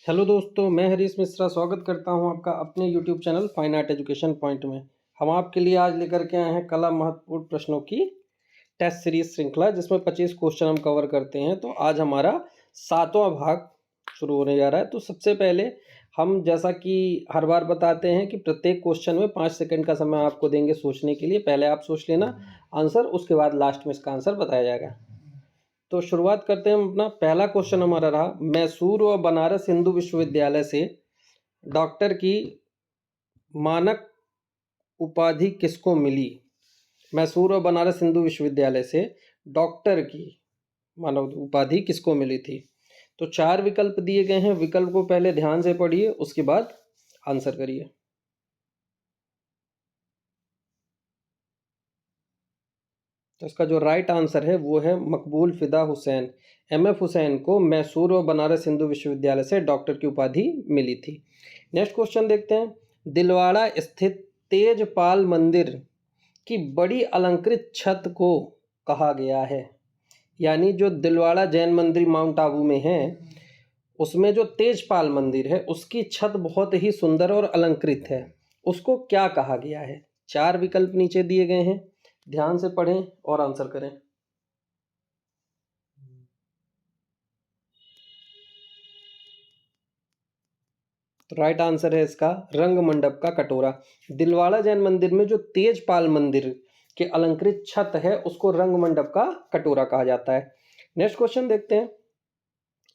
Hello दोस्तों, मैं हरीश मिश्रा स्वागत करता हूं आपका अपने YouTube channel fine art education point में। हम आपके लिए आज लेकर के आए हैं कला महत्वपूर्ण प्रश्नों की टेस्ट सीरीज श्रृंखला, जिसमें 25 क्वेश्चन हम कवर करते हैं। तो आज हमारा 7वां भाग शुरू होने जा रहा है। तो सबसे पहले हम, जैसा कि हर बार बताते हैं, कि प्रत्येक क्वेश्चन में 5 सेकंड का समय आपको देंगे सोचने के लिए। पहले आप सोच लेना आंसर, उसके बाद लास्ट में इसका आंसर बताया जाएगा। तो शुरुआत करते हैं। हम अपना पहला क्वेश्चन हमारा रहा, मैसूर व बनारस हिंदू विश्वविद्यालय से डॉक्टर की मानक उपाधि किसको मिली? मैसूर व बनारस हिंदू विश्वविद्यालय से डॉक्टर की मानक उपाधि किसको मिली थी? तो 4 विकल्प दिए गए हैं। विकल्प को पहले ध्यान से पढ़िए, उसके बाद आंसर करिए। तो इसका जो राइट आंसर है वो है मकबूल फिदा हुसैन। एमएफ हुसैन को मैसूर व बनारस हिंदू विश्वविद्यालय से डॉक्टर की उपाधि मिली थी। नेक्स्ट क्वेश्चन देखते हैं। दिलवाड़ा स्थित तेजपाल मंदिर की बड़ी अलंकृत छत को कहा गया है? यानी जो दिलवाड़ा जैन मंदिर माउंट आबू में है, उसमें जो तेजपाल मंदिर है उसकी छत बहुत ही सुंदर और अलंकृत है, उसको क्या कहा गया है? 4 विकल्प नीचे दिए गए हैं, ध्यान से पढ़ें और आंसर करें। तो राइट आंसर है इसका रंग मंडप का कटोरा। दिलवाड़ा जैन मंदिर में जो तेजपाल मंदिर के अलंकृत छत है उसको रंग मंडप का कटोरा कहा जाता है। नेक्स्ट क्वेश्चन देखते हैं।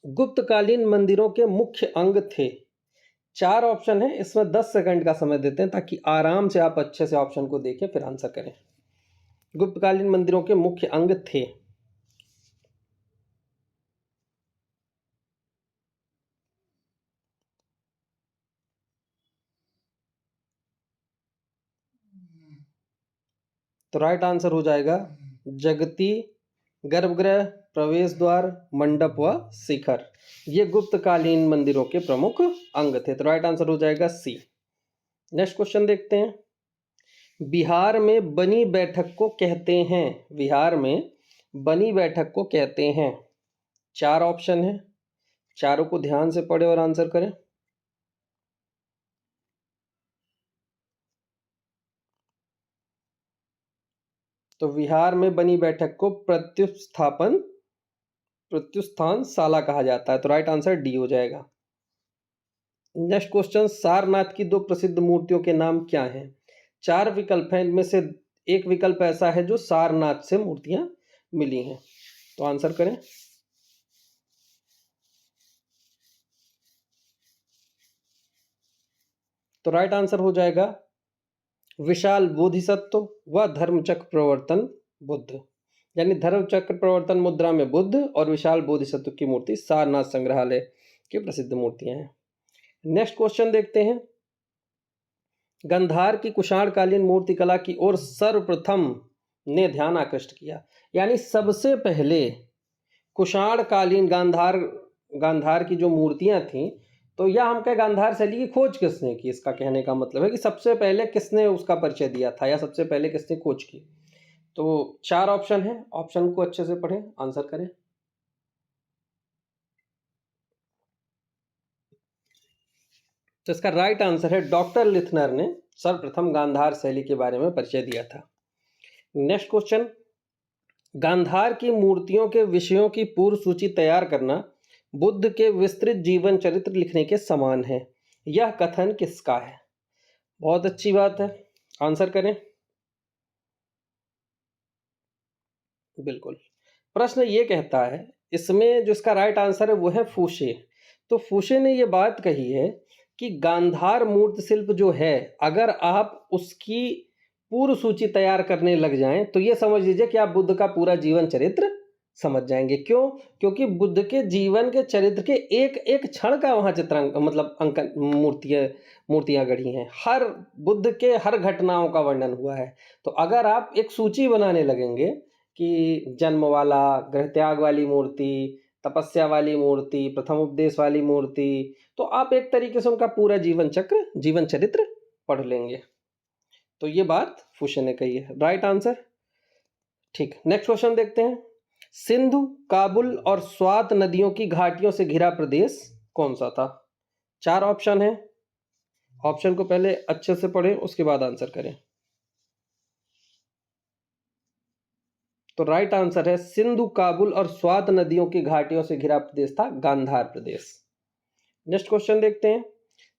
गुप्तकालीन मंदिरों के मुख्य अंग थे? 4 ऑप्शन है, इसमें 10 सेकंड का समय देते हैं ताकि आराम से आप अच्छे से ऑप्शन को देखें फिर आंसर करें। गुप्तकालीन मंदिरों के मुख्य अंग थे। तो राइट आंसर हो जाएगा जगती, गर्भगृह, प्रवेश द्वार, मंडप व शिखर। ये गुप्तकालीन मंदिरों के प्रमुख अंग थे। तो राइट आंसर हो जाएगा सी। नेक्स्ट क्वेश्चन देखते हैं। बिहार में बनी बैठक को कहते हैं? बिहार में बनी बैठक को कहते हैं। 4 ऑप्शन है, चारों को ध्यान से पढ़े और आंसर करें। तो बिहार में बनी बैठक को प्रत्युत्थान शाला कहा जाता है। तो राइट आंसर डी हो जाएगा। Next question. सारनाथ की 2 प्रसिद्ध मूर्तियों के नाम क्या हैं? 4 विकल्प हैं, इनमें से एक विकल्प ऐसा है जो सारनाथ से मूर्तियां मिली हैं। तो आंसर करें। तो राइट आंसर हो जाएगा विशाल बोधिसत्व व धर्मचक्र प्रवर्तन बुद्ध। यानी धर्मचक्र प्रवर्तन मुद्रा में बुद्ध और विशाल बोधिसत्व की मूर्ति सारनाथ संग्रहालय की प्रसिद्ध मूर्तियां हैं। नेक्स्ट क्वेश्चन देखते हैं। गांधार की कुषाणकालीन मूर्तिकला की ओर सर्वप्रथम ने ध्यान आकृष्ट किया? यानी सबसे पहले कुषाणकालीन गांधार की जो मूर्तियां थी, तो यह हम कह गांधार शैली की खोज किसने की? इसका कहने का मतलब है कि सबसे पहले किसने उसका परिचय दिया था या सबसे पहले किसने खोज की? तो 4 ऑप्शन है, ऑप्शन को अच्छे से पढ़ें, आंसर करें। तो इसका राइट आंसर है डॉक्टर लिथनर ने सर्वप्रथम गांधार शैली के बारे में परिचय दिया था। Next question. गांधार की मूर्तियों के विषयों की पूर्व सूची तैयार करना बुद्ध के विस्तृत जीवन चरित्र लिखने के समान है। यह कथन किसका है? बहुत अच्छी बात है, आंसर करें। बिल्कुल। प्रश्न ये कहता है, इसमें जो इसका राइट आंसर है वो है फूशे। तो फूशे ने ये बात कही है कि गांधार मूर्ति शिल्प जो है, अगर आप उसकी पूर्व सूची तैयार करने लग जाएं तो ये समझ लीजिए कि आप बुद्ध का पूरा जीवन चरित्र समझ जाएंगे। क्यों? क्योंकि बुद्ध के जीवन के चरित्र के एक एक क्षण का वहां चित्रांक मतलब अंकन मूर्तियां गढ़ी हैं। हर बुद्ध के हर घटनाओं का वर्णन हुआ है। तो अगर आप एक सूची बनाने लगेंगे कि जन्म वाला, गृह त्याग वाली मूर्ति, तपस्या वाली मूर्ति, प्रथम उपदेश वाली मूर्ति, तो आप एक तरीके से उनका पूरा जीवन चक्र, जीवन चरित्र पढ़ लेंगे। तो ये बात फुशे ने कही है। Right answer. ठीक, नेक्स्ट क्वेश्चन देखते हैं। सिंधु, काबुल और स्वात नदियों की घाटियों से घिरा प्रदेश कौन सा था? चार ऑप्शन है, ऑप्शन को पहले अच्छे से पढ़ें उसके बाद आंसर करें। तो राइट आंसर है सिंधु, काबुल और स्वात नदियों की घाटियों से घिरा प्रदेश था गांधार प्रदेश। नेक्स्ट क्वेश्चन देखते हैं।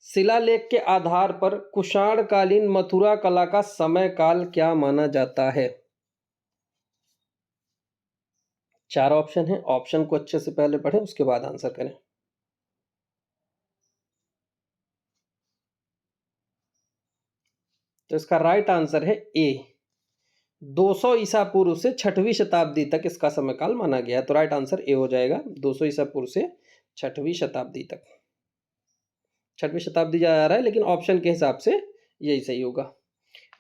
शिलालेख के आधार पर कुषाण कालीन मथुरा कला का समय काल क्या माना जाता है? चार ऑप्शन है, ऑप्शन को अच्छे से पहले पढ़ें उसके बाद आंसर करें। तो इसका राइट आंसर है ए, 200 ईसा पूर्व से 6वीं शताब्दी तक इसका समय काल माना गया है। तो राइट आंसर ए हो जाएगा, 200 ईसा पूर्व से 6वीं शताब्दी तक। 6वीं शताब्दी जा रहा है लेकिन ऑप्शन के हिसाब से यही सही होगा।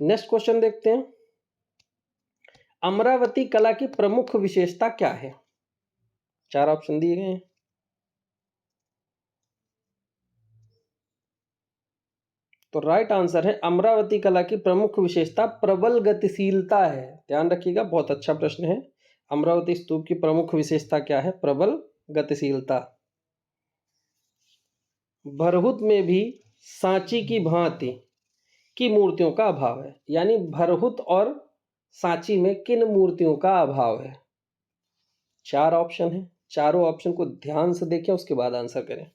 नेक्स्ट क्वेश्चन देखते हैं। अमरावती कला की प्रमुख विशेषता क्या है? चार ऑप्शन दिए गए हैं। तो राइट आंसर है अमरावती कला की प्रमुख विशेषता प्रबल गतिशीलता है। ध्यान रखिएगा, बहुत अच्छा प्रश्न है। अमरावती स्तूप की प्रमुख विशेषता क्या है? प्रबल गतिशीलता। भरहुत में भी सांची की भांति की मूर्तियों का अभाव है, यानी भरहुत और सांची में किन मूर्तियों का अभाव है? चार ऑप्शन है, चारों ऑप्शन को ध्यान से देखें उसके बाद आंसर करें।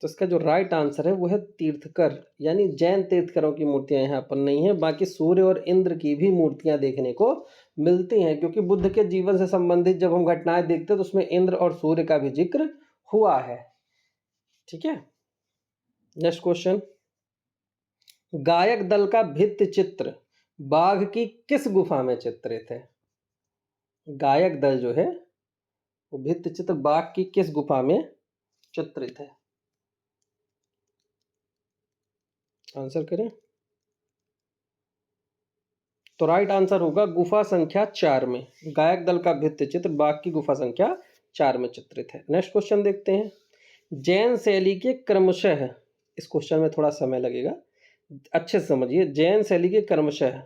तो इसका जो राइट आंसर है वो है तीर्थकर, यानी जैन तीर्थकरों की मूर्तियां यहाँ पर नहीं है। बाकी सूर्य और इंद्र की भी मूर्तियां देखने को मिलती हैं, क्योंकि बुद्ध के जीवन से संबंधित जब हम घटनाएं देखते हैं तो उसमें इंद्र और सूर्य का भी जिक्र हुआ है। ठीक है, नेक्स्ट क्वेश्चन। गायक दल का भित्ति चित्र बाघ की किस गुफा में चित्रित है? गायक दल जो है वो भित्ति चित्र बाघ की किस गुफा में चित्रित है? आंसर करें। तो राइट आंसर होगा गुफा संख्या 4 में। गायक दल का भित्ति चित्र बाघ की गुफा संख्या 4 में चित्रित है। नेक्स्ट क्वेश्चन देखते हैं। जैन शैली के क्रमशः, इस क्वेश्चन में थोड़ा समय लगेगा, अच्छे से समझिए। जैन शैली के क्रमशः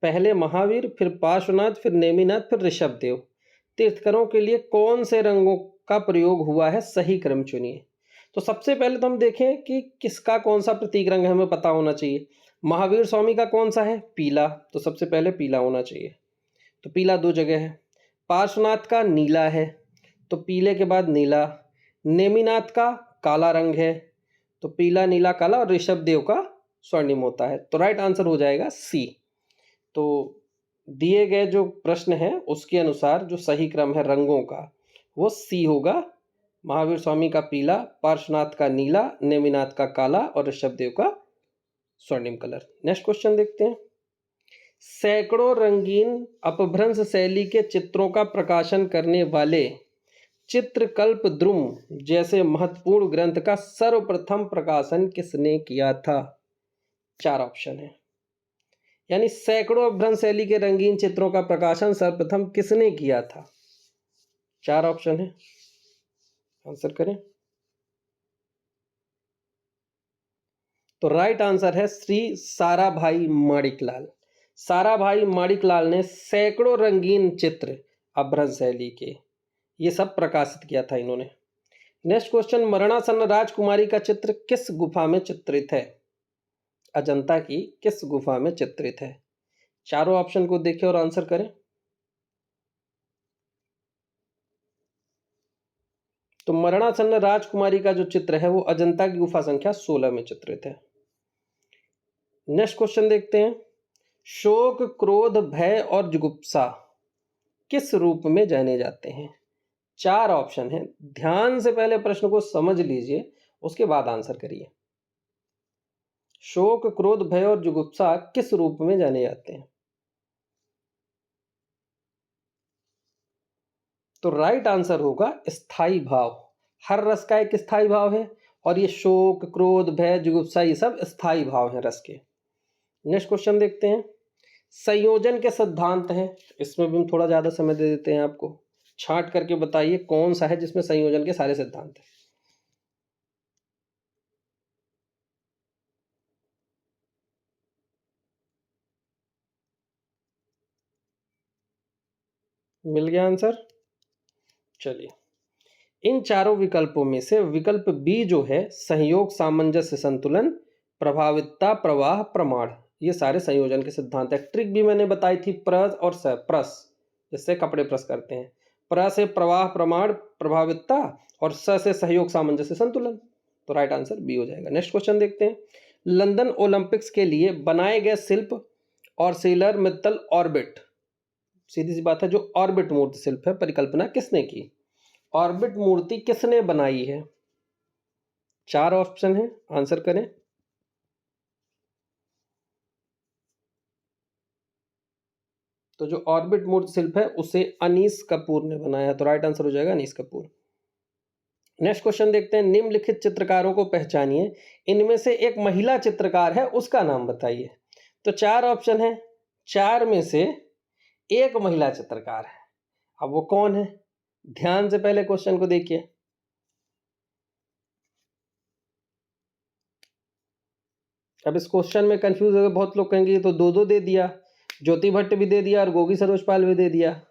पहले महावीर, फिर पार्श्वनाथ, फिर नेमिनाथ, फिर ऋषभदेव तीर्थकरों के लिए कौन से रंगों का प्रयोग हुआ है? सही क्रम चुनिए। तो सबसे पहले तो हम देखें कि किसका कौन सा प्रतीक रंग है, हमें पता होना चाहिए। महावीर स्वामी का कौन सा है? पीला, तो सबसे पहले पीला होना चाहिए। तो पीला दो जगह है। पार्श्वनाथ का नीला है, तो पीले के बाद नीला। नेमिनाथ का काला रंग है, तो पीला नीला काला, और ऋषभदेव का स्वर्णिम होता है। तो राइट आंसर हो जाएगा सी। तो दिए गए जो प्रश्न है उसके अनुसार जो सही क्रम है रंगों का वो सी होगा। महावीर स्वामी का पीला, पार्श्वनाथ का नीला, नेमिनाथ का काला और ऋषभदेव का स्वर्णिम कलर। नेक्स्ट क्वेश्चन देखते हैं। सैकड़ों रंगीन अपभ्रंश शैली के चित्रों का प्रकाशन करने वाले चित्रकल्प द्रुम जैसे महत्वपूर्ण ग्रंथ का सर्वप्रथम प्रकाशन किसने किया था? चार ऑप्शन है, यानी सैकड़ों अपभ्रंश शैली के रंगीन चित्रों का प्रकाशन सर्वप्रथम किसने किया था? चार ऑप्शन है, आंसर करें। तो राइट आंसर है श्री साराभाई माणिकलाल। साराभाई माणिकलाल ने सैकड़ों रंगीन चित्र अपभ्रंश शैली के ये सब प्रकाशित किया था इन्होंने। Next question. मरणासन्न राजकुमारी का चित्र किस गुफा में चित्रित है? अजंता की किस गुफा में चित्रित है? चारों ऑप्शन को देखें और आंसर करें। तो मरणासन्न राजकुमारी का जो चित्र है वो अजंता की गुफा संख्या 16 में चित्रित है। नेक्स्ट क्वेश्चन देखते हैं। शोक, क्रोध, भय और जुगुप्सा किस रूप में जाने जाते हैं? चार ऑप्शन है, ध्यान से पहले प्रश्न को समझ लीजिए उसके बाद आंसर करिए। शोक, क्रोध, भय और जुगुप्सा किस रूप में जाने जाते हैं? तो राइट आंसर होगा स्थाई भाव। हर रस का एक स्थाई भाव है और ये शोक, क्रोध, भय, जुगुप्सा ये सब स्थाई भाव हैं रस के। नेक्स्ट क्वेश्चन देखते हैं। संयोजन के सिद्धांत हैं, इसमें भी हम थोड़ा ज्यादा समय दे देते हैं आपको। छांट करके बताइए कौन सा है जिसमें संयोजन के सारे सिद्धांत हैं। मिल गया आंसर? चलिए, इन चारों विकल्पों में से विकल्प बी जो है संयोग, सामंजस्य, संतुलन, प्रभावितता, प्रवाह, प्रमाण, ये सारे संयोजन के सिद्धांत है। ट्रिक भी मैंने बताई थी, प्रस और स, प्रस जिससे कपड़े प्रेस करते हैं, प्र से प्रवाह, प्रमाण, प्रभावितता, और स से सहयोग, सामंजस्य, संतुलन। तो राइट आंसर बी हो जाएगा। नेक्स्ट क्वेश्चन देखते हैं। लंदन ओलंपिक्स के लिए बनाए गए शिल्प और सेलर मित्तल ऑर्बिट, सीधी सी बात है, जो ऑर्बिट मूर्ति शिल्प है, परिकल्पना किसने की? ऑर्बिट मूर्ति किसने बनाई है? चार ऑप्शन है, आंसर करें। तो जो ऑर्बिट मूर्ति शिल्प है उसे अनीस कपूर ने बनाया, तो राइट आंसर हो जाएगा अनीस कपूर। नेक्स्ट क्वेश्चन देखते हैं। निम्नलिखित चित्रकारों को पहचानिए, इनमें से एक महिला चित्रकार है, उसका नाम बताइए। तो चार ऑप्शन है, चार में से एक महिला चित्रकार है। अब वो कौन है? ध्यान से पहले क्वेश्चन को देखिए। अब इस क्वेश्चन में कंफ्यूज हो गए बहुत लोग, कहेंगे ये तो दो दो दे दिया, ज्योति भट्ट भी दे दिया और गोगी सरोज पाल भी दे दिया।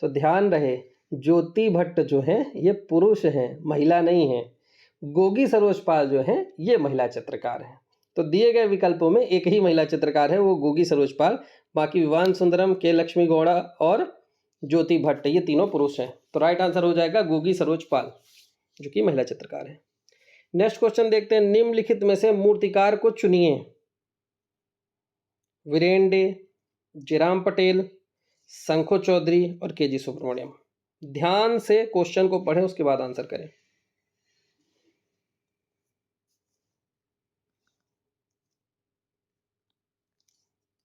तो ध्यान रहे, ज्योति भट्ट जो है ये पुरुष हैं, महिला नहीं है। गोगी सरोज पाल जो है ये महिला चित्रकार है। तो दिए गए विकल्पों में एक ही महिला चित्रकार है, वो गोगी सरोज पाल। बाकी विवान सुंदरम, के लक्ष्मी गौड़ा और ज्योति भट्ट, ये तीनों पुरुष हैं। तो राइट आंसर हो जाएगा गोगी सरोज पाल, जो कि महिला चित्रकार है। नेक्स्ट क्वेश्चन देखते हैं। निम्नलिखित में से मूर्तिकार को चुनिए। वीरेन डे, जयराम पटेल, शंखो चौधरी और के जी सुब्रमण्यम। ध्यान से क्वेश्चन को पढ़ें, उसके बाद आंसर करें।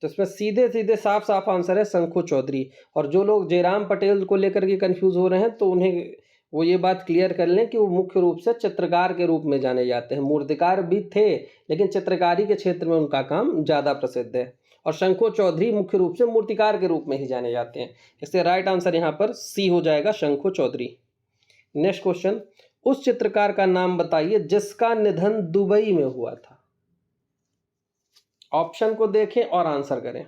तो इसमें सीधे सीधे साफ साफ आंसर है शंखो चौधरी। और जो लोग जयराम पटेल को लेकर के कंफ्यूज हो रहे हैं, तो उन्हें वो ये बात क्लियर कर लें कि वो मुख्य रूप से चित्रकार के रूप में जाने जाते हैं। मूर्तिकार भी थे, लेकिन चित्रकारी के क्षेत्र में उनका काम ज़्यादा प्रसिद्ध है। और शंखो चौधरी मुख्य रूप से मूर्तिकार के रूप में ही जाने जाते हैं। इसलिए राइट आंसर यहाँ पर सी हो जाएगा, शंखो चौधरी। Next question. उस चित्रकार का नाम बताइए जिसका निधन दुबई में हुआ था। ऑप्शन को देखें और आंसर करें।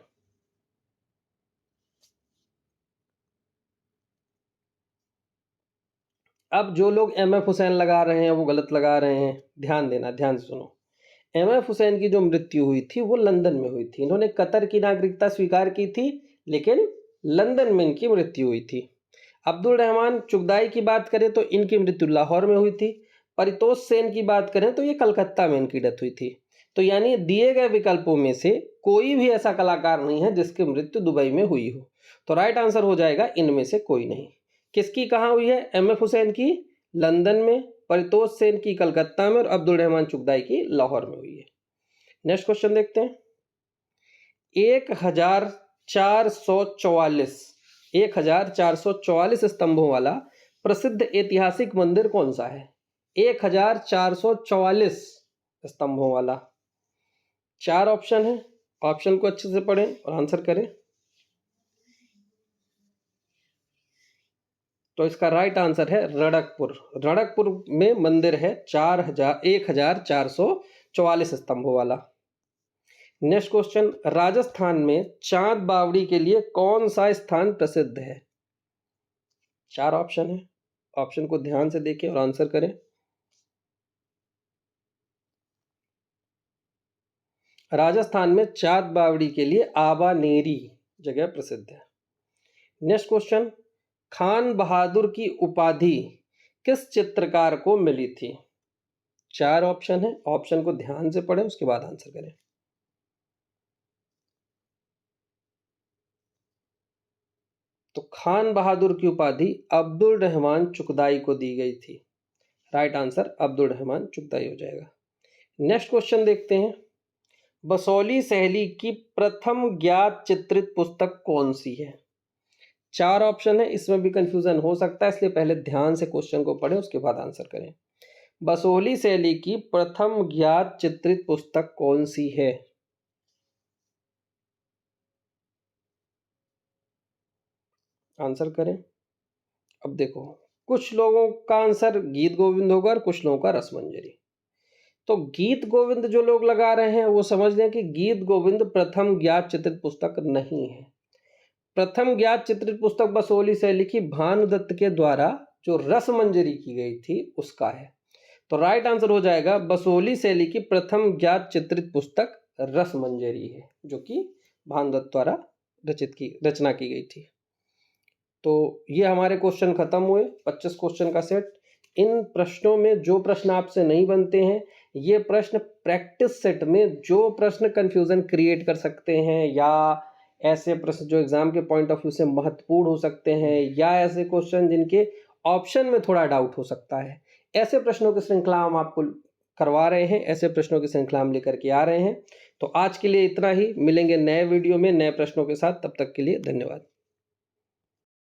अब जो लोग एम.एफ. हुसैन लगा रहे हैं वो गलत लगा रहे हैं। ध्यान देना, ध्यान से सुनो। एम.एफ. हुसैन की जो मृत्यु हुई थी वो लंदन में हुई थी। इन्होंने कतर की नागरिकता स्वीकार की थी, लेकिन लंदन में इनकी मृत्यु हुई थी। अब्दुल रहमान चुगदाई की बात करें तो इनकी मृत्यु लाहौर में हुई थी। परितोष सेन की बात करें तो ये कलकत्ता में इनकी डेथ हुई थी। तो यानी दिए गए विकल्पों में से कोई भी ऐसा कलाकार नहीं है जिसकी मृत्यु दुबई में हुई हो। तो राइट आंसर हो जाएगा इनमें से कोई नहीं। किसकी कहाँ हुई है? एम.एफ. हुसैन की लंदन में, परितोष सेन की कलकत्ता में और अब्दुल रहमान चुगदाई की लाहौर में हुई है। नेक्स्ट क्वेश्चन देखते हैं। 1444 स्तंभों वाला प्रसिद्ध ऐतिहासिक मंदिर कौन सा है? 1444 स्तंभों वाला। चार ऑप्शन है, ऑप्शन को अच्छे से पढ़ें और आंसर करें। तो इसका राइट आंसर है रणकपुर। रणकपुर में मंदिर है 1444 स्तंभों वाला। Next question. राजस्थान में चांद बावड़ी के लिए कौन सा स्थान प्रसिद्ध है? चार ऑप्शन है, ऑप्शन को ध्यान से देखें और आंसर करें। राजस्थान में चांद बावड़ी के लिए आबानेरी जगह प्रसिद्ध है। Next question. खान बहादुर की उपाधि किस चित्रकार को मिली थी? चार ऑप्शन है, ऑप्शन को ध्यान से पढ़ें, उसके बाद आंसर करें। तो खान बहादुर की उपाधि अब्दुल रहमान चुगदाई को दी गई थी। राइट आंसर अब्दुल रहमान चुगदाई हो जाएगा। नेक्स्ट क्वेश्चन देखते हैं। बसोली सहेली की प्रथम ज्ञात चित्रित पुस्तक कौन सी है? चार ऑप्शन है, इसमें भी कंफ्यूजन हो सकता है, इसलिए पहले ध्यान से क्वेश्चन को पढ़ें, उसके बाद आंसर करें। बसोली शैली की प्रथम ज्ञात चित्रित पुस्तक कौन सी है? आंसर करें। अब देखो, कुछ लोगों का आंसर गीत गोविंद होगा और कुछ लोगों का रसमंजरी। तो गीत गोविंद जो लोग लगा रहे हैं वो समझ लें कि गीत गोविंद प्रथम ज्ञात चित्रित पुस्तक नहीं है। प्रथम ज्ञात चित्रित पुस्तक बसोली शैली की भानुदत्त के द्वारा जो रसमंजरी की गई थी उसका है। तो राइट आंसर हो जाएगा बसोहली शैली की प्रथम ज्ञात चित्रित पुस्तक रसमंजरी है, जो कि भानदत्त द्वारा रचना की गई थी। तो ये हमारे क्वेश्चन खत्म हुए, 25 क्वेश्चन का सेट। इन प्रश्नों में जो प्रश्न आपसे नहीं बनते हैं, ये प्रश्न प्रैक्टिस सेट में जो प्रश्न कंफ्यूजन क्रिएट कर सकते हैं, या ऐसे प्रश्न जो एग्जाम के पॉइंट ऑफ व्यू से महत्वपूर्ण हो सकते हैं, या ऐसे क्वेश्चन जिनके ऑप्शन में थोड़ा डाउट हो सकता है, ऐसे प्रश्नों की श्रृंखला हम आपको करवा रहे हैं, ऐसे प्रश्नों की श्रृंखला हम लेकर के आ रहे हैं। तो आज के लिए इतना ही, मिलेंगे नए वीडियो में नए प्रश्नों के साथ, तब तक के लिए धन्यवाद।